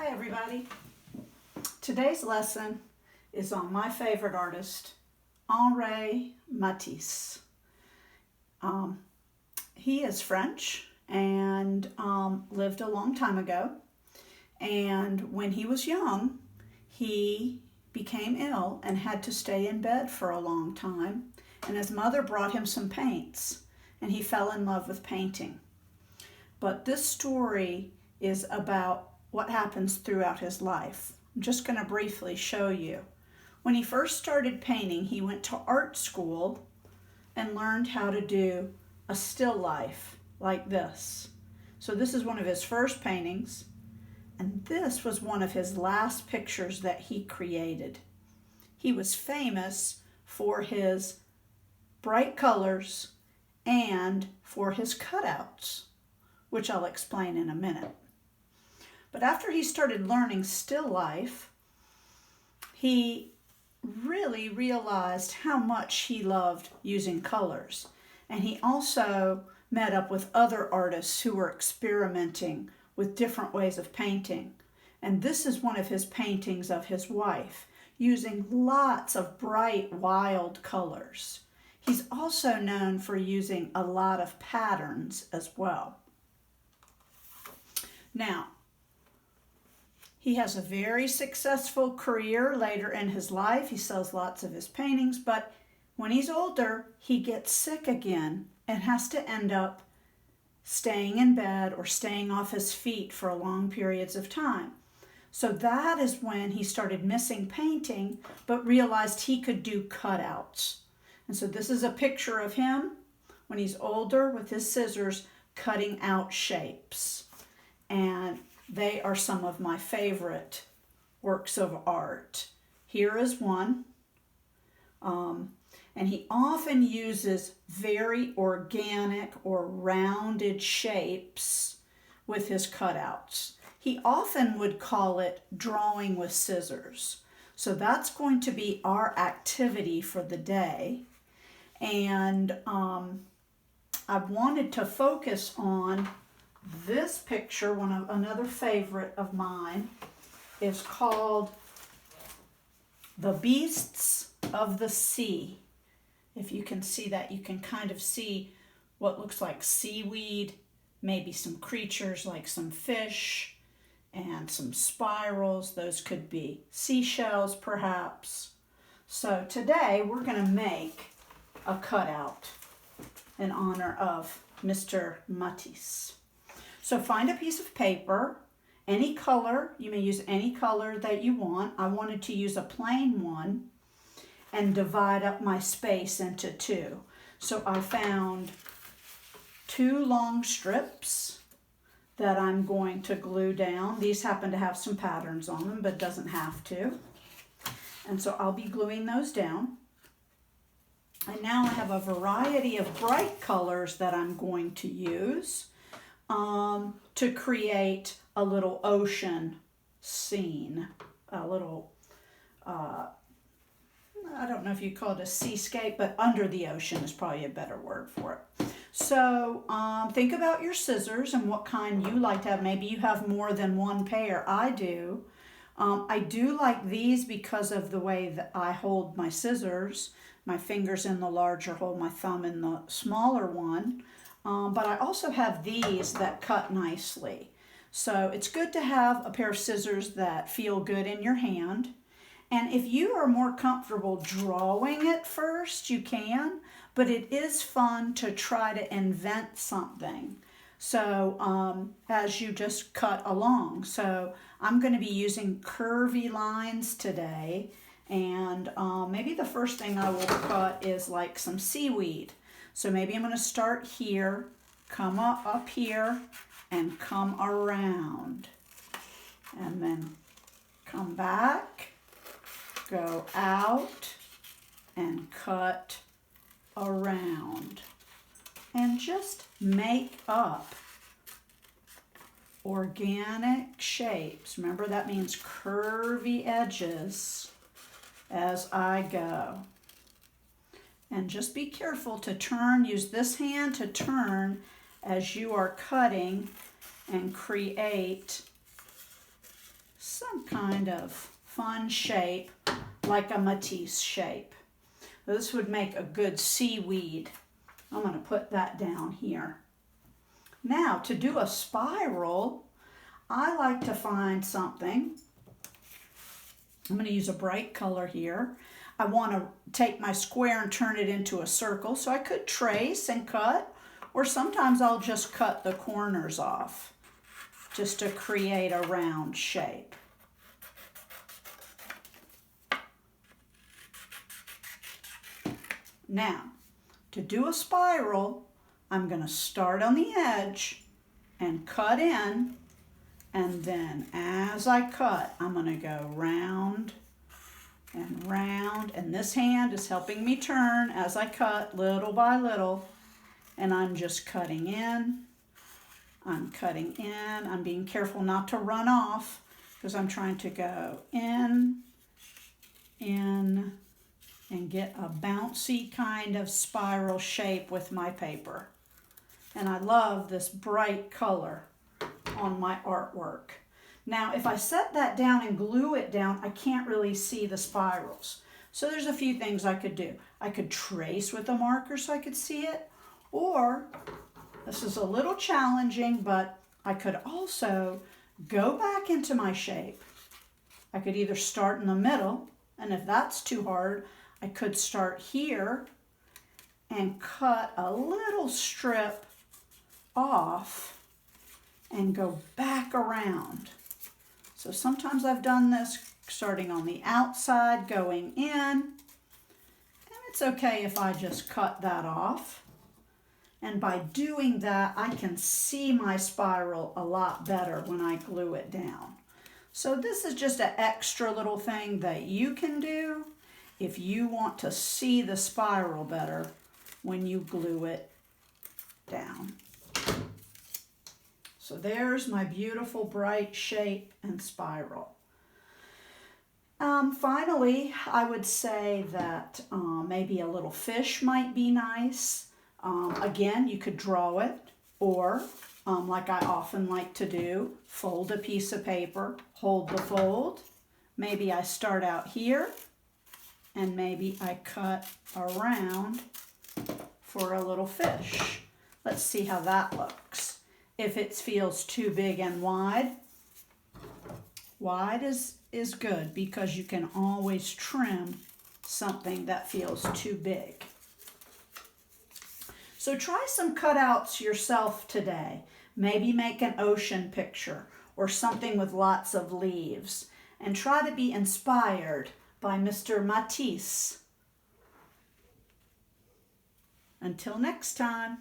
Hi everybody. Today's lesson is on my favorite artist, Matisse. He is French and lived a long time ago. And when he was young, he became ill and had to stay in bed for a long time. And his mother brought him some paints, and he fell in love with painting. But this story is about what happens throughout his life. I'm just going to briefly show you. When he first started painting, he went to art school and learned how to do a still life like this. So this is one of his first paintings, and this was one of his last pictures that he created. He was famous for his bright colors and for his cutouts, which I'll explain in a minute. But after he started learning still life, he really realized how much he loved using colors. And he also met up with other artists who were experimenting with different ways of painting. And this is one of his paintings of his wife, using lots of bright, wild colors. He's also known for using a lot of patterns as well. Now, he has a very successful career later in his life. He sells lots of his paintings, but when he's older, he gets sick again and has to end up staying in bed or staying off his feet for long periods of time. So that is when he started missing painting, but realized he could do cutouts. And so this is a picture of him when he's older with his scissors cutting out shapes. And they are some of my favorite works of art. Here is one. And he often uses very organic or rounded shapes with his cutouts. He often would call it drawing with scissors. So that's going to be our activity for the day. And I wanted to focus on this picture. Another favorite of mine is called The Beasts of the Sea. If you can see that, you can kind of see what looks like seaweed, maybe some creatures like some fish and some spirals. Those could be seashells perhaps. So today we're going to make a cutout in honor of Mr. Matisse. So find a piece of paper, any color. You may use any color that you want. I wanted to use a plain one and divide up my space into two. So I found two long strips that I'm going to glue down. These happen to have some patterns on them, but doesn't have to. And so I'll be gluing those down. And now I have a variety of bright colors that I'm going to use to create a little ocean scene, a little, I don't know if you call it a seascape, but under the ocean is probably a better word for it. So think about your scissors and what kind you like to have. Maybe you have more than one pair. I do. I do like these because of the way that I hold my scissors. My fingers in the larger hole, my thumb in the smaller one. But I also have these that cut nicely. So it's good to have a pair of scissors that feel good in your hand. And if you are more comfortable drawing it first, you can. But it is fun to try to invent something. So as you just cut along. So I'm going to be using curvy lines today. And maybe the first thing I will cut is like some seaweed. So maybe I'm going to start here, come up here, and come around. And then come back, go out, and cut around. And just make up organic shapes. Remember, that means curvy edges as I go. And just be careful to turn, use this hand to turn as you are cutting and create some kind of fun shape, like a Matisse shape. This would make a good seaweed. I'm going to put that down here. Now, to do a spiral, I like to find something. I'm going to use a bright color here. I want to take my square and turn it into a circle, so I could trace and cut, or sometimes I'll just cut the corners off just to create a round shape. Now, to do a spiral, I'm going to start on the edge and cut in, and then as I cut, I'm going to go round and round, and this hand is helping me turn as I cut little by little, and I'm just cutting in, I'm cutting in, I'm being careful not to run off because I'm trying to go in, and get a bouncy kind of spiral shape with my paper. And I love this bright color on my artwork. Now, if I set that down and glue it down, I can't really see the spirals. So there's a few things I could do. I could trace with a marker so I could see it, or, this is a little challenging, but I could also go back into my shape. I could either start in the middle, and if that's too hard, I could start here and cut a little strip off and go back around. So sometimes I've done this starting on the outside, going in, and it's okay if I just cut that off. And by doing that, I can see my spiral a lot better when I glue it down. So this is just an extra little thing that you can do if you want to see the spiral better when you glue it down. So there's my beautiful bright shape and spiral. Finally, I would say that maybe a little fish might be nice. Again, you could draw it, or like I often like to do, fold a piece of paper, hold the fold. Maybe I start out here, and maybe I cut around for a little fish. Let's see how that looks. If it feels too big and wide, wide is good because you can always trim something that feels too big. So try some cutouts yourself today. Maybe make an ocean picture or something with lots of leaves, and try to be inspired by Mr. Matisse. Until next time.